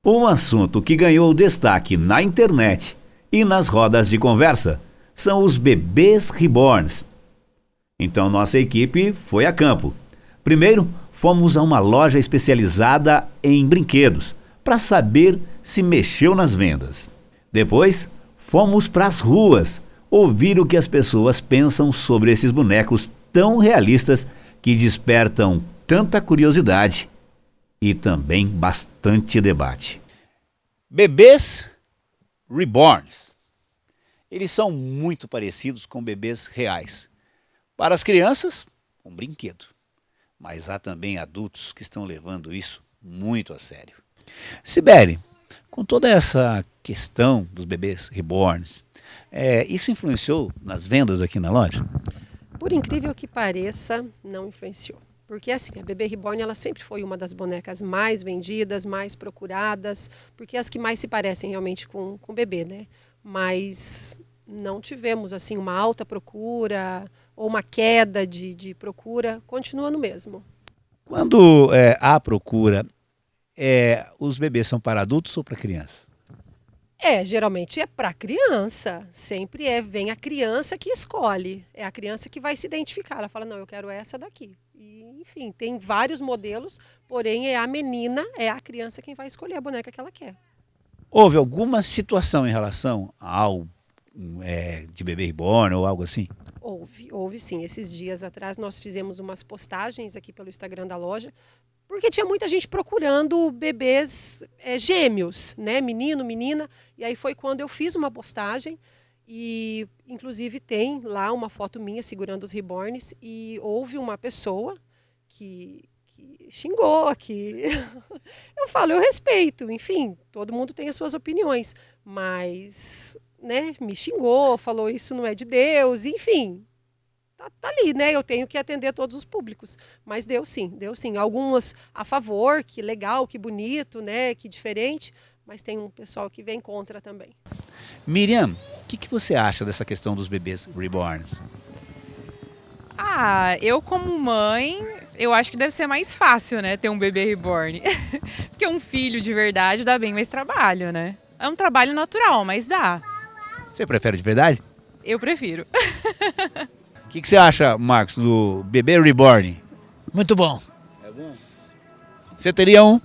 Um assunto que ganhou destaque na internet e nas rodas de conversa são os bebês reborns. Então nossa equipe foi a campo. Primeiro, fomos a uma loja especializada em brinquedos para saber se mexeu nas vendas. Depois, fomos para as ruas ouvir o que as pessoas pensam sobre esses bonecos tão realistas que despertam tanta curiosidade e também bastante debate. Bebês reborns. Eles são muito parecidos com bebês reais. Para as crianças, um brinquedo. Mas há também adultos que estão levando isso muito a sério. Sibeli, com toda essa questão dos bebês reborns, isso influenciou nas vendas aqui na loja? Por incrível que pareça, não influenciou. Porque assim, a Bebê Reborn ela sempre foi uma das bonecas mais vendidas, mais procuradas, porque é as que mais se parecem realmente com o bebê, né? Mas não tivemos assim uma alta procura ou uma queda de procura, continua no mesmo. Quando há procura, os bebês são para adultos ou para crianças? Geralmente é para criança, sempre vem a criança que escolhe, é a criança que vai se identificar, ela fala, não, eu quero essa daqui. E, enfim, tem vários modelos, porém é a menina, é a criança quem vai escolher a boneca que ela quer. Houve alguma situação em relação ao de bebê reborn ou algo assim? Houve sim. Esses dias atrás nós fizemos umas postagens aqui pelo Instagram da loja, porque tinha muita gente procurando bebês gêmeos, né? Menino, menina. E aí foi quando eu fiz uma postagem e, inclusive, tem lá uma foto minha segurando os reborns e houve uma pessoa que xingou, que eu falo, eu respeito, enfim, todo mundo tem as suas opiniões, mas, né, me xingou, falou isso não é de Deus, enfim. Tá ali, né? Eu tenho que atender todos os públicos. Mas deu sim. Algumas a favor, que legal, que bonito, né? Que diferente. Mas tem um pessoal que vem contra também. Miriam, o que você acha dessa questão dos bebês reborns? Eu como mãe, eu acho que deve ser mais fácil, né? Ter um bebê reborn. Porque um filho de verdade dá bem mais trabalho, né? É um trabalho natural, mas dá. Você prefere de verdade? Eu prefiro. O que você acha, Marcos, do bebê reborn? Muito bom. É bom? Você teria um?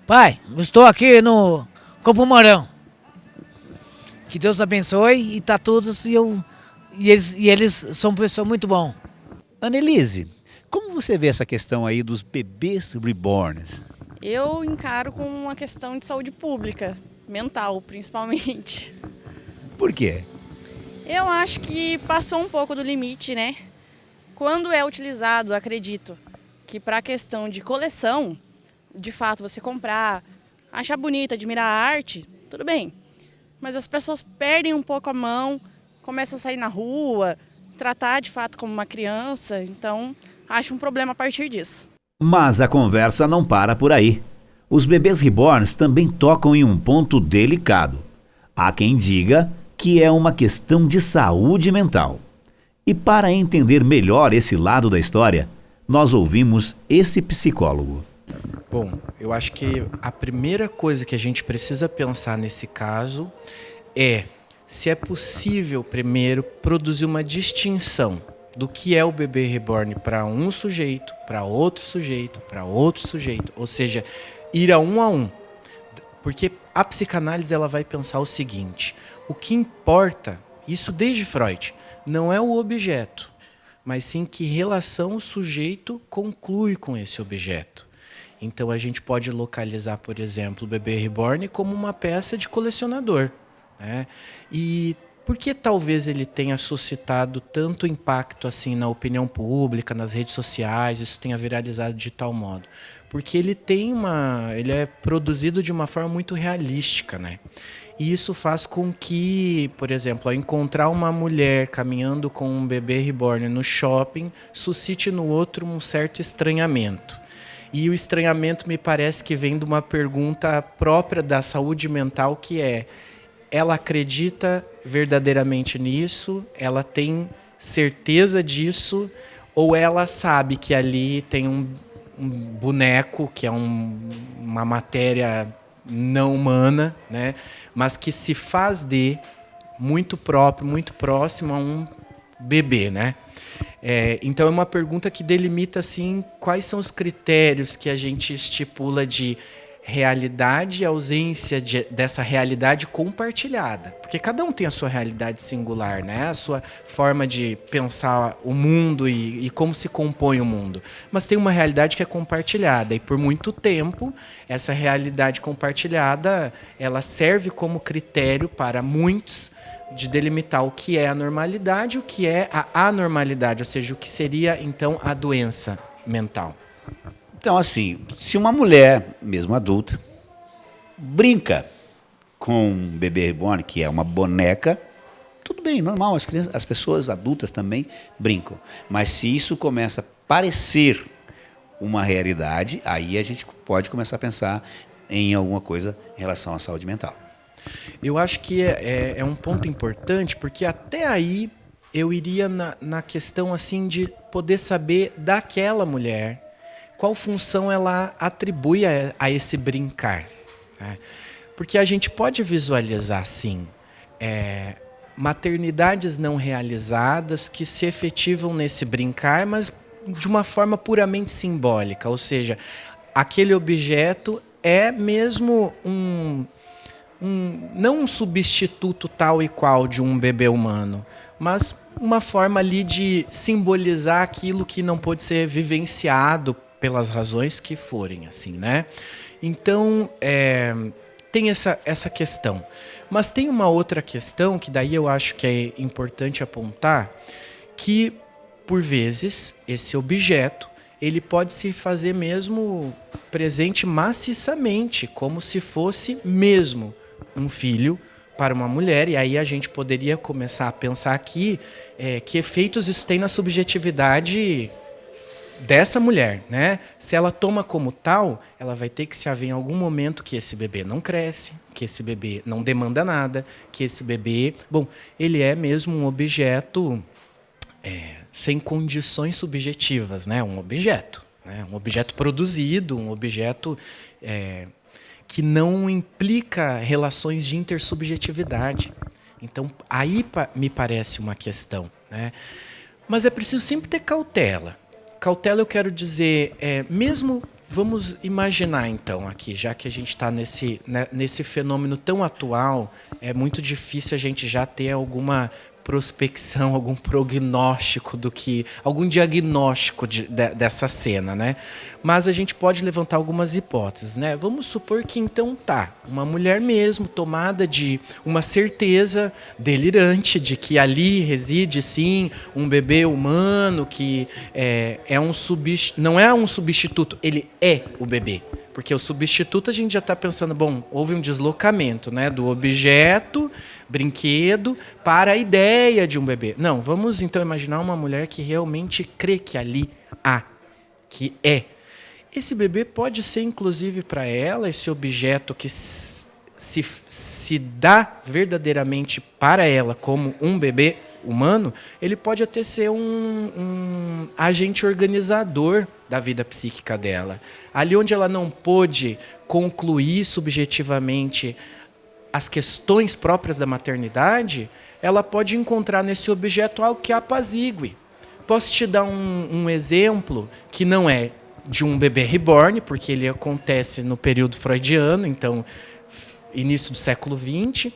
Pai, estou aqui no Campo Mourão. Que Deus abençoe e tá todos e eles são pessoas muito bom. Annelise, como você vê essa questão aí dos bebês reborns? Eu encaro como uma questão de saúde pública, mental principalmente. Por quê? Eu acho que passou um pouco do limite, né? Quando é utilizado, acredito, que para a questão de coleção, de fato você comprar, achar bonita, admirar a arte, tudo bem. Mas as pessoas perdem um pouco a mão, começam a sair na rua, tratar de fato como uma criança, então acho um problema a partir disso. Mas a conversa não para por aí. Os bebês reborns também tocam em um ponto delicado. Há quem diga que é uma questão de saúde mental. E para entender melhor esse lado da história, nós ouvimos esse psicólogo. Bom, eu acho que a primeira coisa que a gente precisa pensar nesse caso é se é possível, primeiro, produzir uma distinção do que é o bebê reborn para um sujeito, para outro sujeito, para outro sujeito. Ou seja, ir a um. Porque a psicanálise ela vai pensar o seguinte: o que importa, isso desde Freud, não é o objeto, mas sim que relação o sujeito conclui com esse objeto. Então a gente pode localizar, por exemplo, o bebê reborn como uma peça de colecionador, né? E por que talvez ele tenha suscitado tanto impacto assim na opinião pública, nas redes sociais, isso tenha viralizado de tal modo? Porque ele é produzido de uma forma muito realística, né? E isso faz com que, por exemplo, ao encontrar uma mulher caminhando com um bebê reborn no shopping, suscite no outro um certo estranhamento. E o estranhamento me parece que vem de uma pergunta própria da saúde mental, que é: ela acredita verdadeiramente nisso? Ela tem certeza disso? Ou ela sabe que ali tem um boneco, que é uma uma matéria não humana, né? Mas que se faz de muito próprio, muito próximo a um bebê, né? Então é uma pergunta que delimita assim quais são os critérios que a gente estipula de realidade e ausência dessa realidade compartilhada. Porque cada um tem a sua realidade singular, né? A sua forma de pensar o mundo e como se compõe o mundo. Mas tem uma realidade que é compartilhada. E por muito tempo, essa realidade compartilhada, ela serve como critério para muitos de delimitar o que é a normalidade e o que é a anormalidade. Ou seja, o que seria, então, a doença mental. Então, assim, se uma mulher, mesmo adulta, brinca com um bebê reborn, que é uma boneca, tudo bem, normal, as pessoas adultas também brincam. Mas se isso começa a parecer uma realidade, aí a gente pode começar a pensar em alguma coisa em relação à saúde mental. Eu acho que é um ponto importante, porque até aí eu iria na questão assim de poder saber daquela mulher qual função ela atribui a esse brincar. Né? Porque a gente pode visualizar, sim, maternidades não realizadas que se efetivam nesse brincar, mas de uma forma puramente simbólica. Ou seja, aquele objeto é mesmo não um substituto tal e qual de um bebê humano, mas uma forma ali de simbolizar aquilo que não pode ser vivenciado pelas razões que forem, assim, né? Então, tem essa questão. Mas tem uma outra questão que daí eu acho que é importante apontar, que, por vezes, esse objeto, ele pode se fazer mesmo presente maciçamente, como se fosse mesmo um filho para uma mulher, e aí a gente poderia começar a pensar aqui que efeitos isso tem na subjetividade dessa mulher, né? Se ela toma como tal, ela vai ter que se haver em algum momento que esse bebê não cresce, que esse bebê não demanda nada, que esse bebê, ele é mesmo um objeto sem condições subjetivas, né? Um objeto produzido, um objeto que não implica relações de intersubjetividade. Então, aí me parece uma questão, né? Mas é preciso sempre ter cautela. Cautela eu quero dizer, mesmo, vamos imaginar então aqui, já que a gente está nesse fenômeno tão atual, é muito difícil a gente já ter alguma prospecção, algum prognóstico algum diagnóstico dessa cena, né? Mas a gente pode levantar algumas hipóteses, né? Vamos supor que então uma mulher mesmo tomada de uma certeza delirante de que ali reside sim um bebê humano que não é um substituto, ele é o bebê. Porque o substituto a gente já está pensando, houve um deslocamento, né, do objeto, brinquedo, para a ideia de um bebê. Não, vamos então imaginar uma mulher que realmente crê que ali que é. Esse bebê pode ser, inclusive, para ela, esse objeto que se dá verdadeiramente para ela como um bebê humano, ele pode até ser um agente organizador da vida psíquica dela. Ali onde ela não pôde concluir subjetivamente as questões próprias da maternidade, ela pode encontrar nesse objeto algo que a apazigue. Posso te dar um exemplo que não é de um bebê reborn, porque ele acontece no período freudiano, então início do século XX,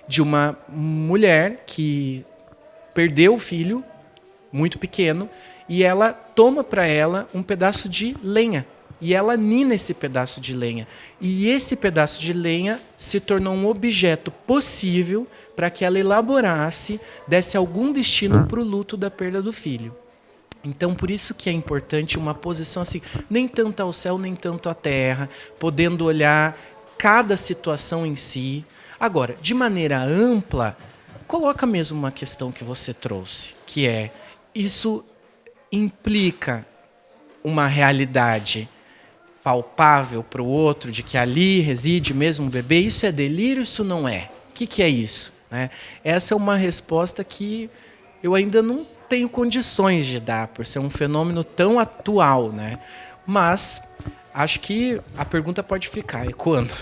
de uma mulher que perdeu o filho muito pequeno e ela toma para ela um pedaço de lenha e ela nina esse pedaço de lenha e esse pedaço de lenha se tornou um objeto possível para que ela elaborasse, desse algum destino para o luto da perda do filho. Então, por isso que é importante uma posição assim, nem tanto ao céu, nem tanto à terra, podendo olhar cada situação em si. Agora, de maneira ampla, coloca mesmo uma questão que você trouxe, que é, isso implica uma realidade palpável para o outro, de que ali reside mesmo um bebê? Isso é delírio, isso não é? O que é isso? Né? Essa é uma resposta que eu ainda não tenho condições de dar, por ser um fenômeno tão atual, né? Mas acho que a pergunta pode ficar ecoando.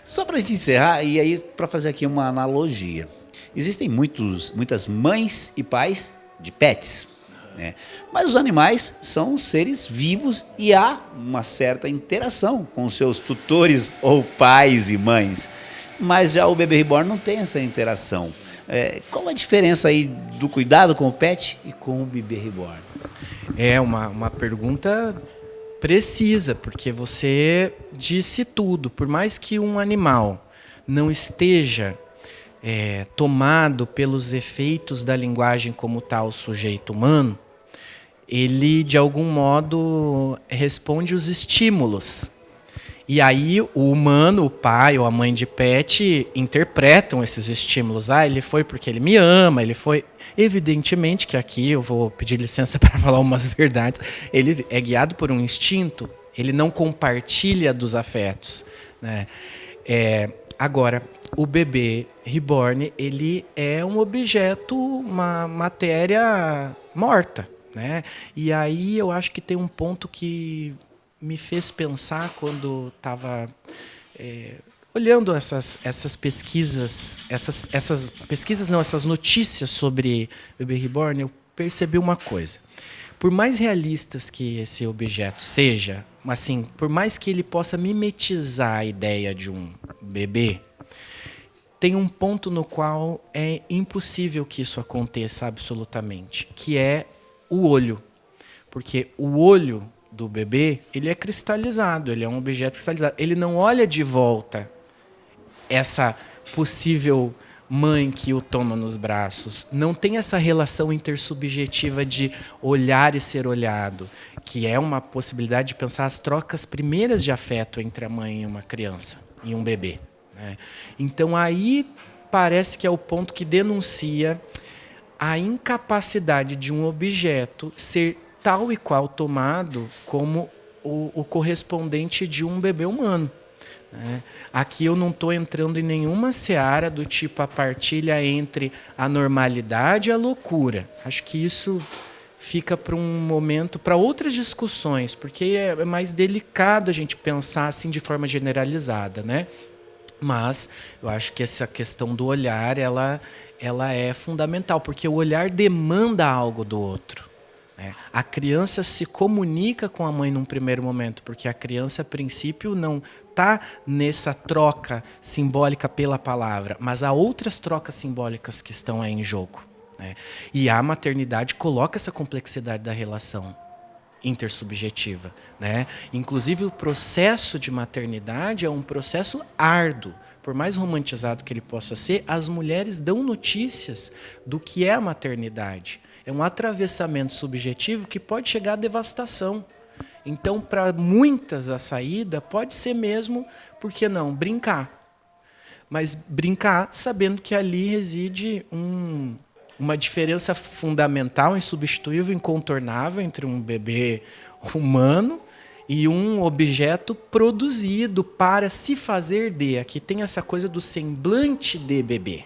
Só para a gente encerrar, e aí para fazer aqui uma analogia. Existem muitas mães e pais de pets, né? Mas os animais são seres vivos e há uma certa interação com os seus tutores ou pais e mães. Mas já o bebê reborn não tem essa interação. Qual a diferença aí do cuidado com o pet e com o bebê reborn? É uma pergunta precisa, porque você disse tudo. Por mais que um animal não esteja tomado pelos efeitos da linguagem como tal sujeito humano, ele, de algum modo, responde os estímulos. E aí o humano, o pai ou a mãe de pet, interpretam esses estímulos. Ele foi porque ele me ama, ele foi... Evidentemente que aqui eu vou pedir licença para falar umas verdades. Ele é guiado por um instinto, ele não compartilha dos afetos, né? Agora, o bebê reborn, ele é um objeto, uma matéria morta, né? E aí eu acho que tem um ponto que me fez pensar quando estava olhando essas pesquisas, essas notícias sobre bebê reborn, eu percebi uma coisa. Por mais realistas que esse objeto seja, assim, por mais que ele possa mimetizar a ideia de um bebê, tem um ponto no qual é impossível que isso aconteça absolutamente, que é o olho. Porque o olho do bebê, ele é cristalizado, ele é um objeto cristalizado. Ele não olha de volta essa possível mãe que o toma nos braços. Não tem essa relação intersubjetiva de olhar e ser olhado, que é uma possibilidade de pensar as trocas primeiras de afeto entre a mãe e uma criança, e um bebê, né? Então aí parece que é o ponto que denuncia a incapacidade de um objeto ser tal e qual tomado como o correspondente de um bebê humano, né? Aqui eu não estou entrando em nenhuma seara do tipo a partilha entre a normalidade e a loucura. Acho que isso fica para um momento, para outras discussões, porque é mais delicado a gente pensar assim de forma generalizada, né? Mas eu acho que essa questão do olhar, ela é fundamental, porque o olhar demanda algo do outro. A criança se comunica com a mãe num primeiro momento, porque a criança, a princípio, não está nessa troca simbólica pela palavra, mas há outras trocas simbólicas que estão aí em jogo, né? E a maternidade coloca essa complexidade da relação intersubjetiva, né? Inclusive, o processo de maternidade é um processo árduo. Por mais romantizado que ele possa ser, as mulheres dão notícias do que é a maternidade. É um atravessamento subjetivo que pode chegar à devastação. Então, para muitas, a saída pode ser mesmo, por que não, brincar. Mas brincar sabendo que ali reside uma diferença fundamental, insubstituível, incontornável entre um bebê humano e um objeto produzido para se fazer de. Aqui tem essa coisa do semblante de bebê,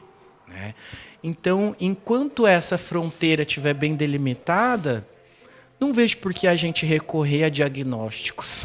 né? Então, enquanto essa fronteira estiver bem delimitada, não vejo por que a gente recorrer a diagnósticos.